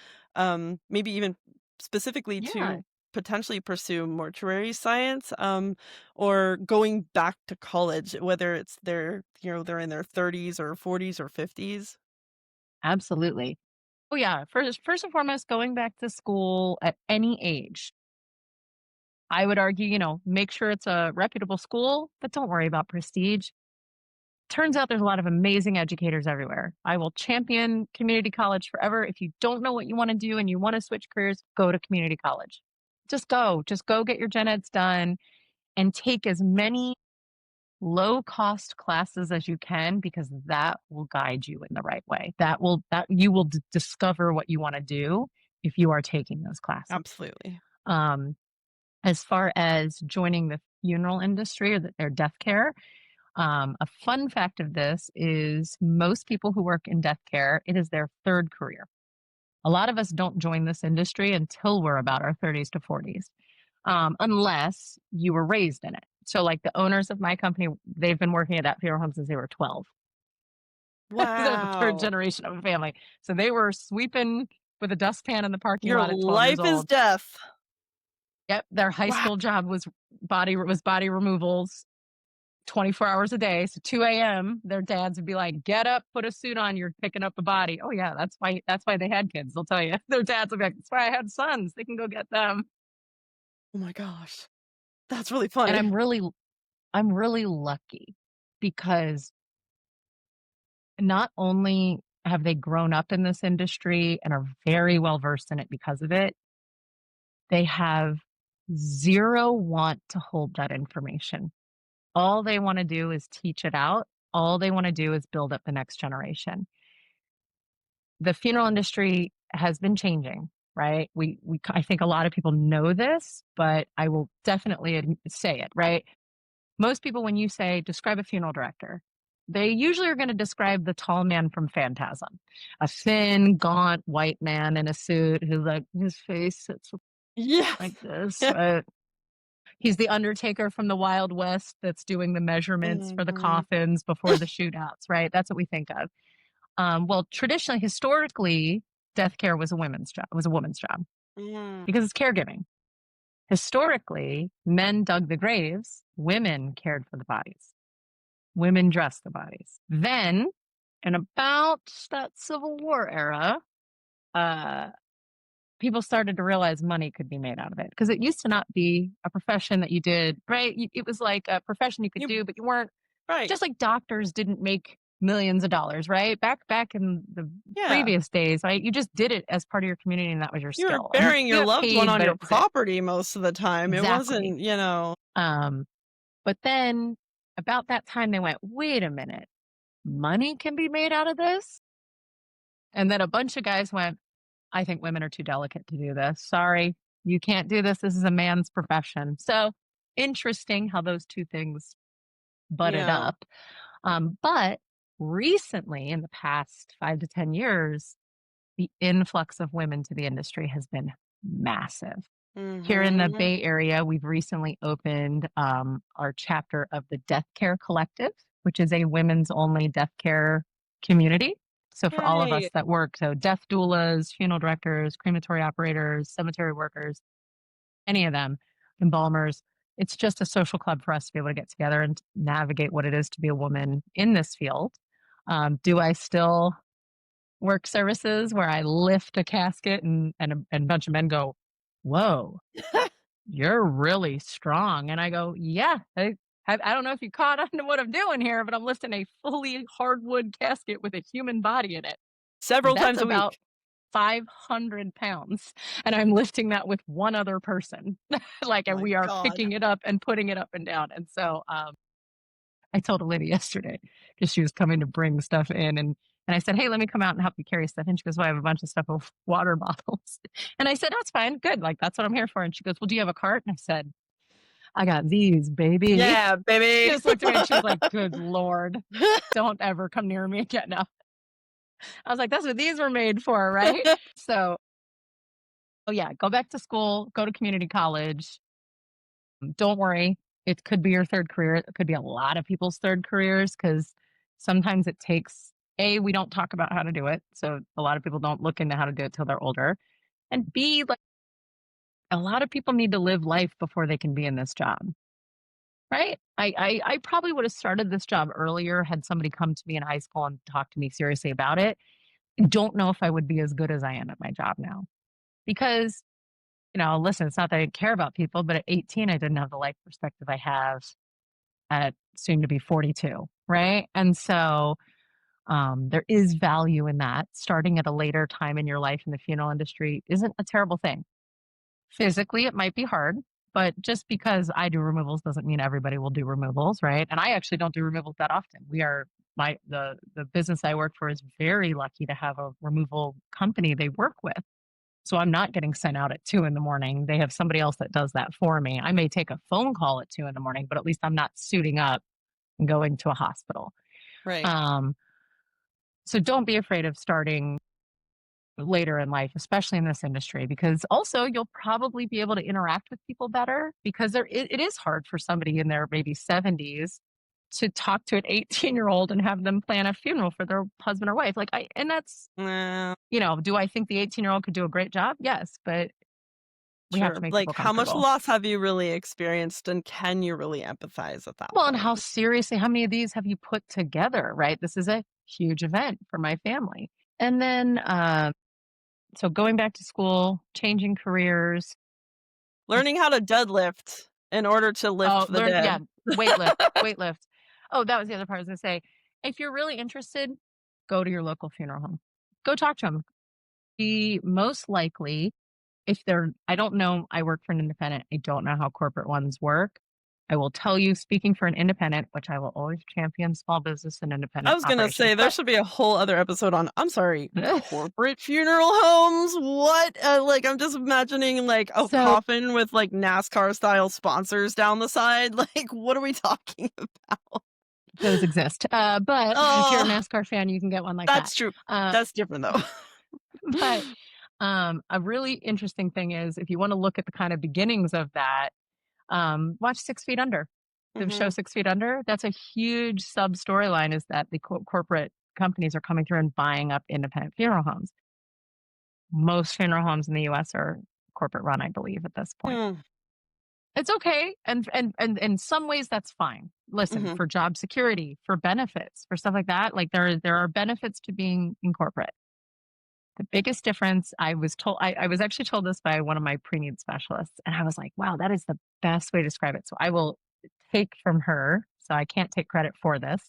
maybe even specifically yeah, to potentially pursue mortuary science? Or going back to college, whether it's they're in their 30s or 40s or 50s. absolutely. Oh yeah. First and foremost, going back to school at any age. I would argue, make sure it's a reputable school, but don't worry about prestige. Turns out there's a lot of amazing educators everywhere. I will champion community college forever. If you don't know what you want to do and you want to switch careers, go to community college. Just go get your gen eds done and take as many low cost classes as you can because that will guide you in the right way. That you will discover what you want to do if you are taking those classes. Absolutely. Um, as far as joining the funeral industry or death care, a fun fact of this is most people who work in death care, it is their third career. A lot of us don't join this industry until we're about our 30s to 40s, unless you were raised in it. So, like the owners of my company, they've been working at that funeral home since they were 12. They're the third Wow. generation of a family. So they were sweeping with a dustpan in the parking Your lot at 12 years life is old. death. Yep, their high Wow. school job was body removals 24 hours a day. So 2 a.m., their dads would be like, get up, put a suit on, you're picking up a body. Oh yeah, that's why they had kids. They'll tell you. Their dads will be like, that's why I had sons. They can go get them. Oh my gosh. That's really And funny. I'm really lucky because not only have they grown up in this industry and are very well versed in it because of it, they have zero want to hold that information. All they want to do is teach it out. All they want to do is build up the next generation. The funeral industry has been changing, right? I think a lot of people know this, but I will definitely say it, right? Most people, when you say describe a funeral director, they usually are going to describe the tall man from Phantasm, a thin, gaunt white man in a suit who's like his face sits Yes. like this, right? He's the Undertaker from the Wild West that's doing the measurements for the Mhm. coffins before the shootouts, right? That's what we think of. Well, traditionally, historically, death care was a women's job. It was a woman's job Mm. because it's caregiving. Historically, men dug the graves, women cared for the bodies. Women dressed the bodies. Then, in about that Civil War era, uh, people started to realize money could be made out of it because it used to not be a profession that you did, right? It was like a profession you could You do, but you weren't right. just like doctors didn't make millions of dollars, right? Back in the Yeah. previous days, right? You just did it as part of your community and that was your You were skill. And burying you your got loved one paid, on but your it was it. property most of the time. It Exactly. wasn't. Um, but then about that time they went, wait a minute, money can be made out of this? And then a bunch of guys went, I think women are too delicate to do this. Sorry, you can't do this. This is a man's profession. So interesting how those two things butted Yeah. up. But Recently, in the past 5 to 10 years, the influx of women to the industry has been massive. Here in the Mm-hmm. Bay Area, we've recently opened our chapter of the Death Care Collective, which is a women's only death care community. So for all of us Right. that work, so death doulas, funeral directors, crematory operators, cemetery workers, any of them, embalmers, it's just a social club for us to be able to get together and navigate what it is to be a woman in this field. Do I still work services where I lift a casket and a bunch of men go, "Whoa, you're really strong." And I go, "Yeah, I don't know if you caught on to what I'm doing here, but I'm lifting a fully hardwood casket with a human body in it. Several That's times a about week. 500 pounds. And I'm lifting that with one other person. Like, Oh and my we are God. picking it up and putting it up and down. And so I told a lady yesterday because she was coming to bring stuff in and I said, "Hey, let me come out and help you carry stuff." And she goes, "Well, I have a bunch of stuff of water bottles." And I said, "That's fine. Good. Like, that's what I'm here for." And she goes, "Well, do you have a cart?" And I said, "I got these, baby." Yeah, She baby. just looked at me and she was like, "Good Lord, don't ever come near me again." No. I was like, "That's what these were made for, right?" So, oh, yeah, go back to school, go to community college. Don't worry. It could be your third career. It could be a lot of people's third careers because sometimes it takes, A, we don't talk about how to do it. So a lot of people don't look into how to do it till they're older. And B, like a lot of people need to live life before they can be in this job. Right. I probably would have started this job earlier had somebody come to me in high school and talk to me seriously about it. I don't know if I would be as good as I am at my job now because, listen, it's not that I didn't care about people, but at 18, I didn't have the life perspective I have at soon to be 42, right? And so there is value in that. Starting at a later time in your life in the funeral industry isn't a terrible thing. Physically, it might be hard, but just because I do removals doesn't mean everybody will do removals, right? And I actually don't do removals that often. We are the business I work for is very lucky to have a removal company they work with. So I'm not getting sent out at 2 in the morning. They have somebody else that does that for me. I may take a phone call at 2 in the morning, but at least I'm not suiting up and going to a hospital. Right. Um, so don't be afraid of starting later in life, especially in this industry, because also you'll probably be able to interact with people better because it is hard for somebody in their maybe 70s to talk to an 18-year-old and have them plan a funeral for their husband or wife. And that's, Uh, do I think the 18-year-old could do a great job? Yes, but we have sure. to make Like, people how much comfortable. loss have you really experienced, and can you really empathize at that Well, and point? how many of these have you put together, right? This is a huge event for my family. And then, so going back to school, changing careers. Learning how to deadlift in order to lift Oh, the dead. yeah, weightlift. Oh, that was the other part I was gonna say. If you're really interested, go to your local funeral home. Go talk to them. Be most likely, if they're I don't know, I work for an independent. I don't know how corporate ones work. I will tell you, speaking for an independent, which I will always champion small business and I independent was gonna operations, say there but should be a whole other episode on, I'm sorry, corporate funeral homes? What? Like, I'm just imagining, like, a so coffin with, like, NASCAR-style sponsors down the side. Like, what are we talking about? those exist. But if you're a Oh, NASCAR fan, you can get one like that. that's true. Uh, That's different, though. but a really interesting thing is if you want to look at the kind of beginnings of that, watch 6 Feet Under. The show Mhm. 6 Feet Under. That's a huge sub storyline is that the corporate companies are coming through and buying up independent funeral homes. Most funeral homes in the US are corporate run, I believe, at this point. Mm, It's okay. And in some ways that's fine. Listen, mhm. for job security, for benefits, for stuff like that, like there are benefits to being in corporate. The biggest difference I was told, I was actually told this by one of my pre-need specialists, and I was like, wow, that is the best way to describe it. So I will take from her. So I can't take credit for this.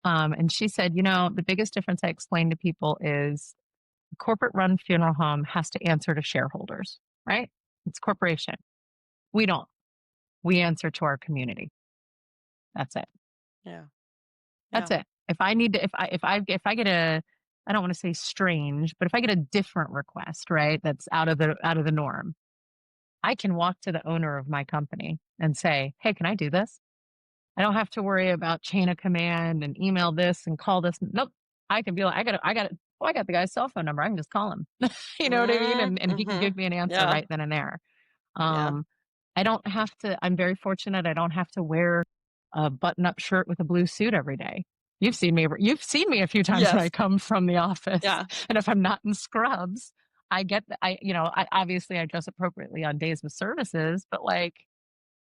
And she said, the biggest difference I explained to people is a corporate run funeral home has to answer to shareholders, right? It's corporation. We don't. We answer to our community. That's it. Yeah. That's Yeah. it. If I need to, if I get a, I don't want to say strange, but if I get a different request, right, that's out of the norm, I can walk to the owner of my company and say, "Hey, can I do this?" I don't have to worry about chain of command and email this and call this. Nope. I can be like, I got the guy's cell phone number. I can just call him. You know what I mean? And he can Mm-hmm. give me an answer Yeah. right then and there. Yeah. Um, I don't have to, I'm very fortunate. I don't have to wear a button up shirt with a blue suit every day. You've seen me a few times when I Yes. come from the office. Yeah. And if I'm not in scrubs, I obviously I dress appropriately on days with services, but like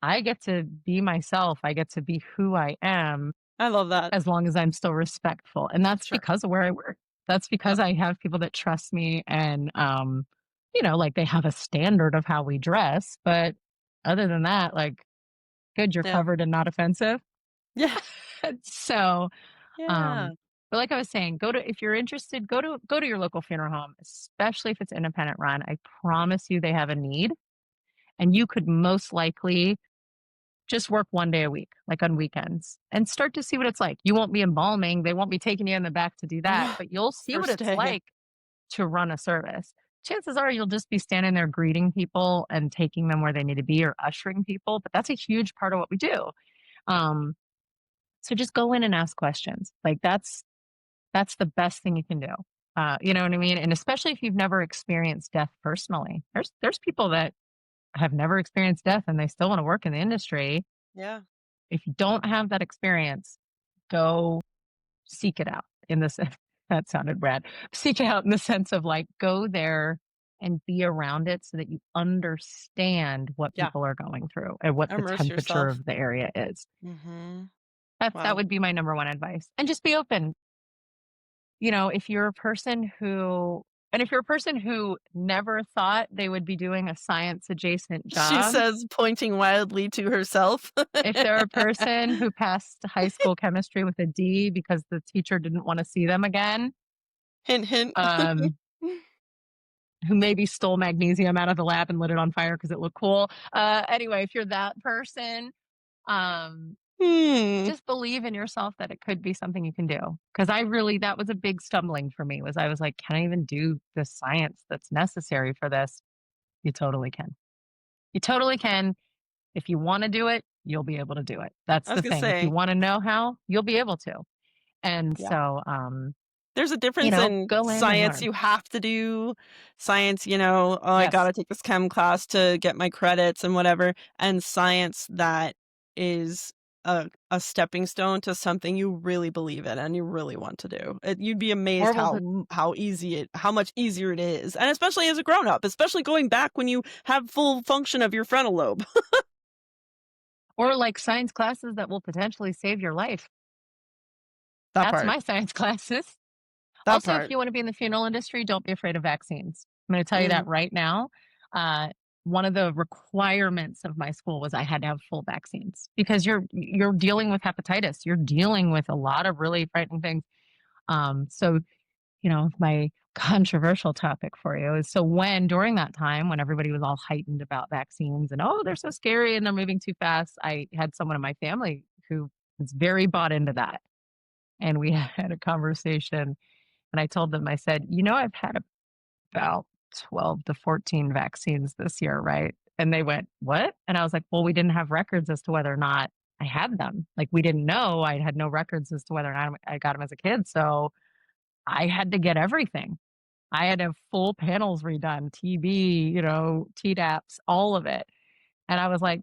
I get to be myself. I get to be who I am I love that. as long as I'm still respectful. And that's Sure. because of where I work. That's because Yep. I have people that trust me and like they have a standard of how we dress. But other than that, like good, you're Yeah. covered and not offensive. Yeah. So Yeah. um but like I was saying, if you're interested, go to your local funeral home, especially if it's independent run. I promise you they have a need. And you could most likely just work 1 day a week, like on weekends, and start to see what it's like. You won't be embalming. They won't be taking you in the back to do that, but you'll see what First it's day. like to run a service. Chances are you'll just be standing there greeting people and taking them where they need to be or ushering people, but that's a huge part of what we do. Um, so just go in and ask questions. Like that's the best thing you can do. You know what I mean? And especially if you've never experienced death personally. There's people that have never experienced death and they still want to work in the industry. Yeah. If you don't have that experience, go seek it out in this that sounded rad. Seek it out in the sense of like go there and be around it so that you understand what Yeah. people are going through and what the Immerse temperature yourself. of the area is. Mm-hmm. That Wow. would be my number one advice. And just be open. If you're a person who never thought they would be doing a science adjacent She job, says, pointing wildly to herself. if they're a person who passed high school chemistry with a D because the teacher didn't want to see them again, Hint, hint. um, who maybe stole magnesium out of the lab and lit it on fire because it looked cool. Anyway, if you're that person, um, Hmm. just believe in yourself that it could be something you can do. Because that was a big stumbling for me. Was I was like, can I even do the science that's necessary for this? You totally can. You totally can. If you want to do it, you'll be able to do it. That's I was the gonna thing. If you say, want to know how, you'll be able to. And yeah. so, There's a difference in go in and science learn. you have to do, science, oh, I Yes. gotta take this chem class to get my credits and whatever, and science that is a stepping stone to something you really believe in and you really want to do. You'd be amazed Or will the how much easier it is, and especially as a grown up, especially going back when you have full function of your frontal lobe. or like science classes that will potentially save your life. That That's part. my science classes. That Also, if part. you want to be in the funeral industry, don't be afraid of vaccines. I'm going to tell you Mhm. that right now. Uh, one of the requirements of my school was I had to have full vaccines because you're dealing with hepatitis. You're dealing with a lot of really frightening things. So my controversial topic for you is so when during that time when everybody was all heightened about vaccines and oh they're so scary and they're moving too fast, I had someone in my family who was very bought into that, and we had a conversation, and I told them, I said, I've had about 12 to 14 vaccines this year, right? And they went, what? And I was like, well, we didn't have records as to whether or not I had them. Like we didn't know. I had no records as to whether or not I got them as a kid, so I had to get everything. I had to have full panels redone, TB, TDAPs, all of it. And I was like,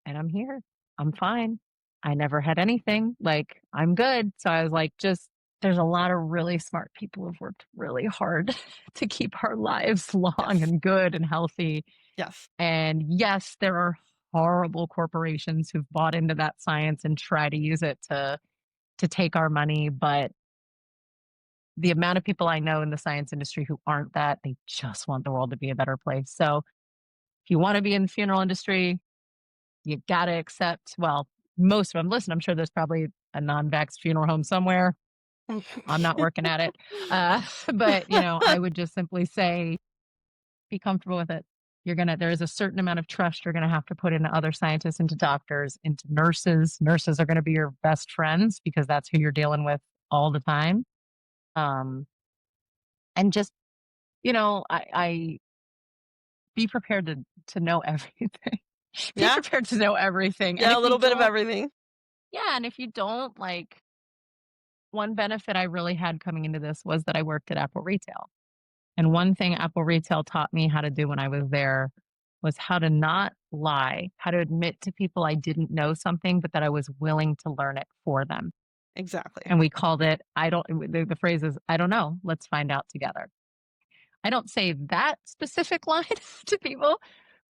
and I'm here. I'm fine. I never had anything. Like, I'm good. So I was like, there's a lot of really smart people who've worked really hard to keep our lives long Yes. and good and healthy. Yes. And yes, there are horrible corporations who've bought into that science and try to use it to take our money, but the amount of people I know in the science industry who aren't that, they just want the world to be a better place. So if you want to be in the funeral industry, you got to accept, well, most of them. Listen, I'm sure there's probably a non-vax funeral home somewhere. I'm not working at it. But, I would just simply say, be comfortable with it. There is a certain amount of trust you're going to have to put into other scientists, into doctors, into nurses. Nurses are going to be your best friends because that's who you're dealing with all the time. Um, and just, I be prepared to know everything. Be Yeah. prepared to know everything. And Yeah, a if you little bit of don't everything. Yeah, and if you don't, like, one benefit I really had coming into this was that I worked at Apple Retail. And one thing Apple Retail taught me how to do when I was there was how to not lie, how to admit to people I didn't know something, but that I was willing to learn it for them. Exactly. And we called it, I don't, the phrase is, I don't know, let's find out together. I don't say that specific line to people,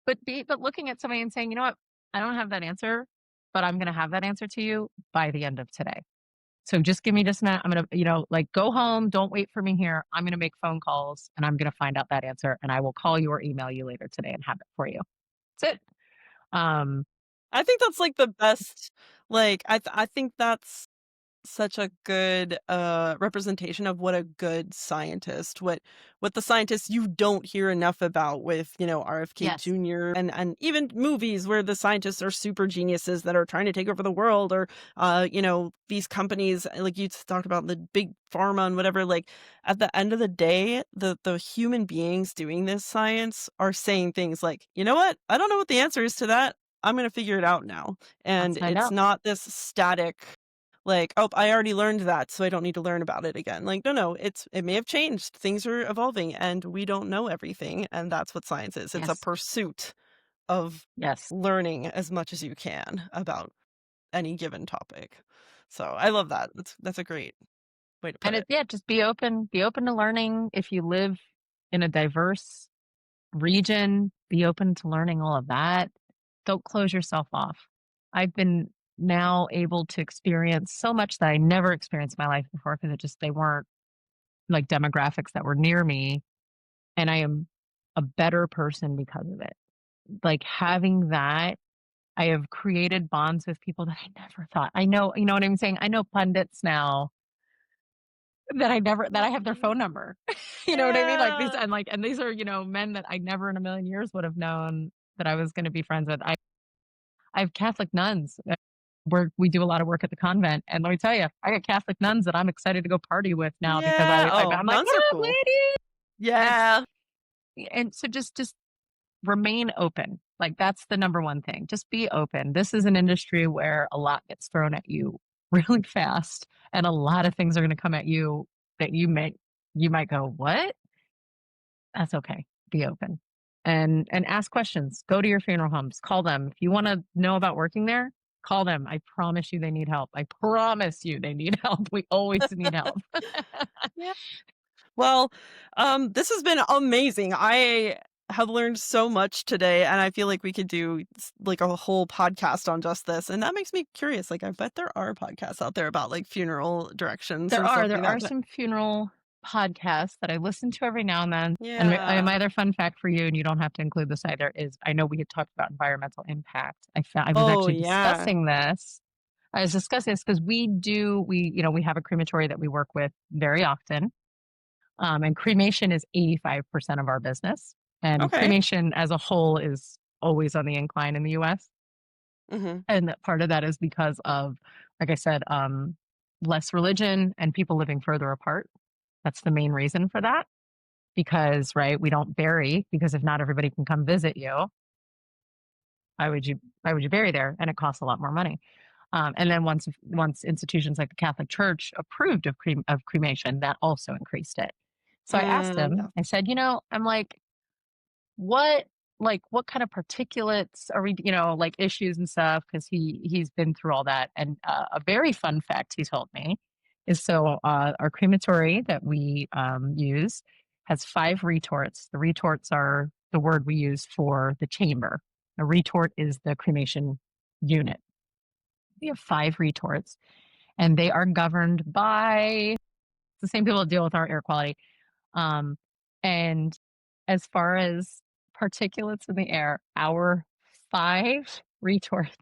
but looking at somebody and saying, you know what, I don't have that answer, but I'm going to have that answer to you by the end of today. So just give me just a minute. I'm going to, like go home. Don't wait for me here. I'm going to make phone calls and I'm going to find out that answer and I will call you or email you later today and have it for you. That's it. Um, I think that's like the best, like, I think that's such a good representation of what a good scientist, what the scientists you don't hear enough about with, RFK yes, Jr. and even movies where the scientists are super geniuses that are trying to take over the world, or these companies like you talked about, the big pharma and whatever. Like, at the end of the day, the human beings doing this science are saying things like, you know what, I don't know what the answer is to that, I'm going to figure it out now. let's And find it's out. not this static, like, "Oh, I already learned that, so I don't need to learn about it again." Like, no, it may have changed, things are evolving, and we don't know everything, and that's what science is. It's a Yes, pursuit of yes. learning as much as you can about any given topic. So, I love that. That's a great way to put And it. yeah, just be open to learning. If you live in a diverse region, be open to learning all of that. Don't close yourself off. I've been now able to experience so much that I never experienced in my life before because they weren't like demographics that were near me. And I am a better person because of it. Like having that, I have created bonds with people that I never thought. I know, you know what I'm saying? I know pundits now that I have their phone number. You know what I mean? Like these, Yeah. and these are, men that I never in a million years would have known that I was going to be friends with. I have Catholic nuns where we do a lot of work at the convent. And let me tell you, I got Catholic nuns that I'm excited to go party with now because Yeah. Oh, I'm like, nuns what are up, cool. lady? It's, Yeah. and so just remain open. Like that's the number one thing. Just be open. This is an industry where a lot gets thrown at you really fast and a lot of things are going to come at you that you might go, "What?" That's okay. Be open. And ask questions. Go to your funeral homes. Call them. If you want to know about working there, call them. I promise you they need help. I promise you they need help. We always need help. Yeah. Well, this has been amazing. I have learned so much today, and I feel like we could do like a whole podcast on just this. And that makes me curious. Like, I bet there are podcasts out there about like funeral directions and stuff like There that. are some funeral podcasts that I listen to every now and then. And Yeah. my other fun fact for you, and you don't have to include this either, is I know we had talked about environmental impact. I was Oh, actually yeah. discussing this. I was discussing this because we have a crematory that we work with very often. And cremation is 85% of our business. And Okay. cremation as a whole is always on the incline in the US. Hmm. And that part of that is because of, like I said, less religion and people living further apart. That's the main reason for that. Because, right, we don't bury because if not everybody can come visit you, why would you bury there? And it costs a lot more money. And then once institutions like the Catholic Church approved of cremation, that also increased it. So I asked Yeah. him, I said, I'm like, what what kind of particulates are we, like issues and stuff? Because he's been through all that. And a very fun fact he told me is our crematory that we use has 5 retorts. The retorts are the word we use for the chamber. A retort is the cremation unit. We have 5 retorts, and they are governed by the same people that deal with our air quality. Um, and as far as particulates in the air, our 5 retorts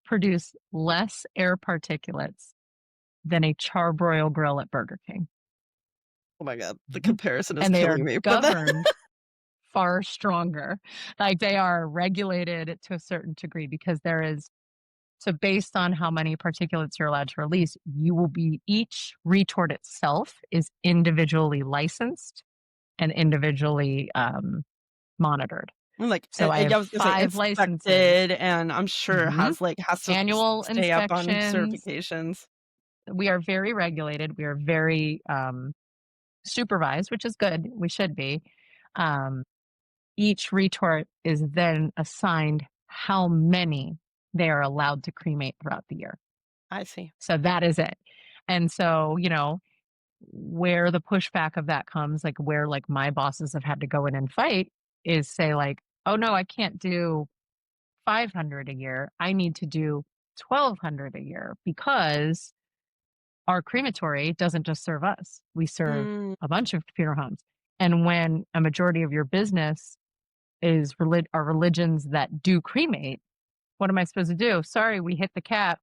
produce less air particulates than a charbroil grill at Burger King. Oh my God. The Mhm. comparison is And they are killing me. But that, governed far stronger. Like they are regulated to a certain degree because there is so based on how many particulates you're allowed to release, each retort itself is individually licensed and individually monitored. Like, So I have I was gonna say 5 licenses. inspected, and I'm sure Mhm. has to Annual stay up on inspections. certifications. We are very regulated. We are very, supervised, which is good. We should be. Um, each retort is then assigned how many they are allowed to cremate throughout the year. I see. So that is it. And so, where the pushback of that comes, like where like my bosses have had to go in and fight is say like, "Oh no, I can't do 500 a year. I need to do 1,200 a year because our crematory doesn't just serve us. We serve Mm, a bunch of funeral homes. And when a majority of your business are religions that do cremate, what am I supposed to do? Sorry, we hit the cap.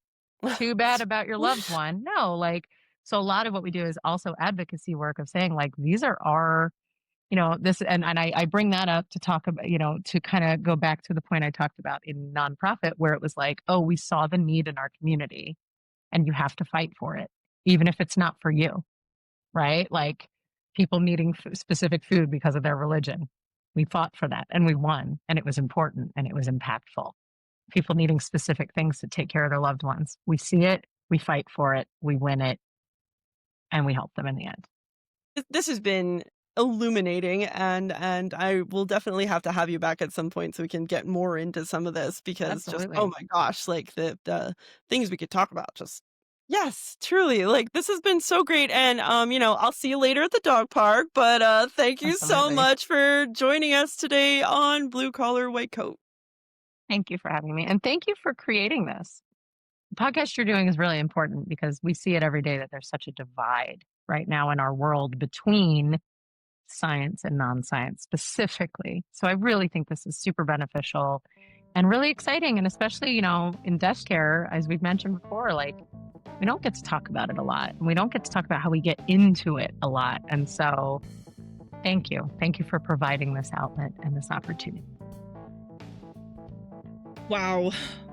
Too bad about your loved one. No, like, so a lot of what we do is also advocacy work of saying like these are our, this, and I bring that up to talk about, to kind of go back to the point I talked about in nonprofit where it was like, oh, we saw the need in our community and you have to fight for it, even if it's not for you, right? Like people needing specific food because of their religion. We fought for that and we won, and it was important and it was impactful. People needing specific things to take care of their loved ones. We see it, we fight for it, we win it, and we help them in the end. this has been illuminating, and I will definitely have to have you back at some point so we can get more into some of this because just, oh Absolutely. my gosh, like the things we could talk about just yes, truly. Like this has been so great. And I'll see you later at the dog park, but thank you so Absolutely. much for joining us today on Blue Collar White Coat. Thank you for having me. And thank you for creating this. The podcast you're doing is really important because we see it every day that there's such a divide right now in our world between science and non-science specifically. So I really think this is super beneficial and really exciting. And especially, in death care, as we've mentioned before, like we don't get to talk about it a lot. And we don't get to talk about how we get into it a lot. And so thank you. Thank you for providing this outlet and this opportunity. Wow.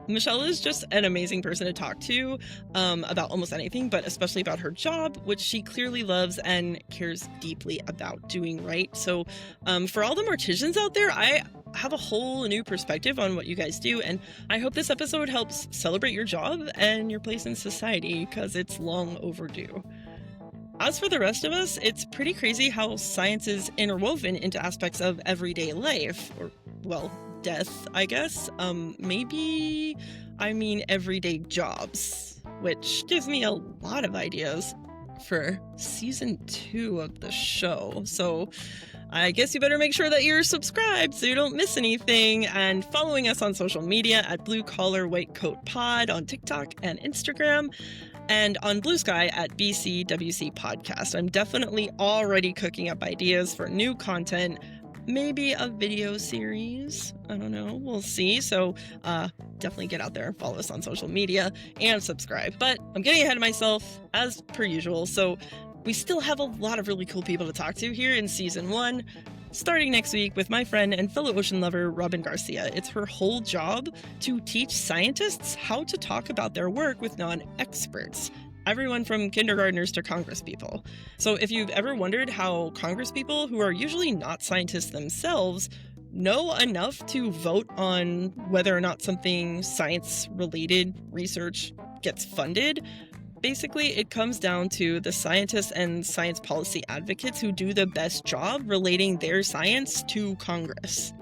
Michelle is just an amazing person to talk to about almost anything, but especially about her job, which she clearly loves and cares deeply about doing right. So for all the morticians out there, I have a whole new perspective on what you guys do. And I hope this episode helps celebrate your job and your place in society because it's long overdue. As for the rest of us, it's pretty crazy how science is interwoven into aspects of everyday life, or, well, death, I guess. Everyday jobs, which gives me a lot of ideas for season 2 of the show. So I guess you better make sure that you're subscribed so you don't miss anything, and following us on social media at Blue Collar White Coat Pod on TikTok and Instagram, and on Blue Sky at BCWC Podcast. I'm definitely already cooking up ideas for new content, maybe a video series. I don't know. We'll see. So definitely get out there and follow us on social media and subscribe. But I'm getting ahead of myself as per usual. So we still have a lot of really cool people to talk to here in season 1. Starting next week with my friend and fellow ocean lover, Robin Garcia. It's her whole job to teach scientists how to talk about their work with non-experts. Everyone from kindergartners to congresspeople. So if you've ever wondered how congresspeople, who are usually not scientists themselves, know enough to vote on whether or not something science-related research gets funded, basically, it comes down to the scientists and science policy advocates who do the best job relating their science to Congress.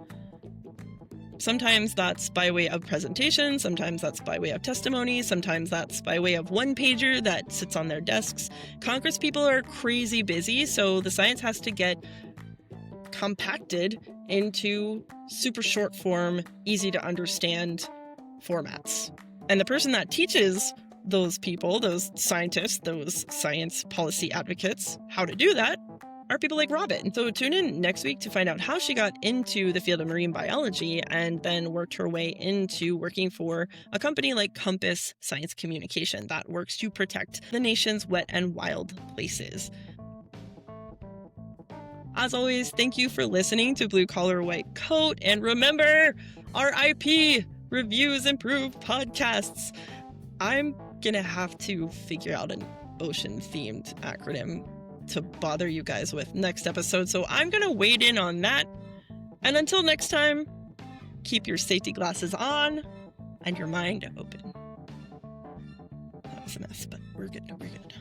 Sometimes that's by way of presentation, sometimes that's by way of testimony, sometimes that's by way of one-pager that sits on their desks. Congress people are crazy busy, so the science has to get compacted into super short form, easy to understand formats. And the person that teaches those people, those scientists, those science policy advocates, how to do that are people like Robin. So tune in next week to find out how she got into the field of marine biology and then worked her way into working for a company like Compass Science Communication that works to protect the nation's wet and wild places. As always, thank you for listening to Blue Collar White Coat, and remember, RIP, Reviews Improve Podcasts. I'm gonna have to figure out an ocean-themed acronym to bother you guys with next episode, so I'm gonna wade in on that. And until next time, keep your safety glasses on and your mind open. That was a mess, but we're good. We're good.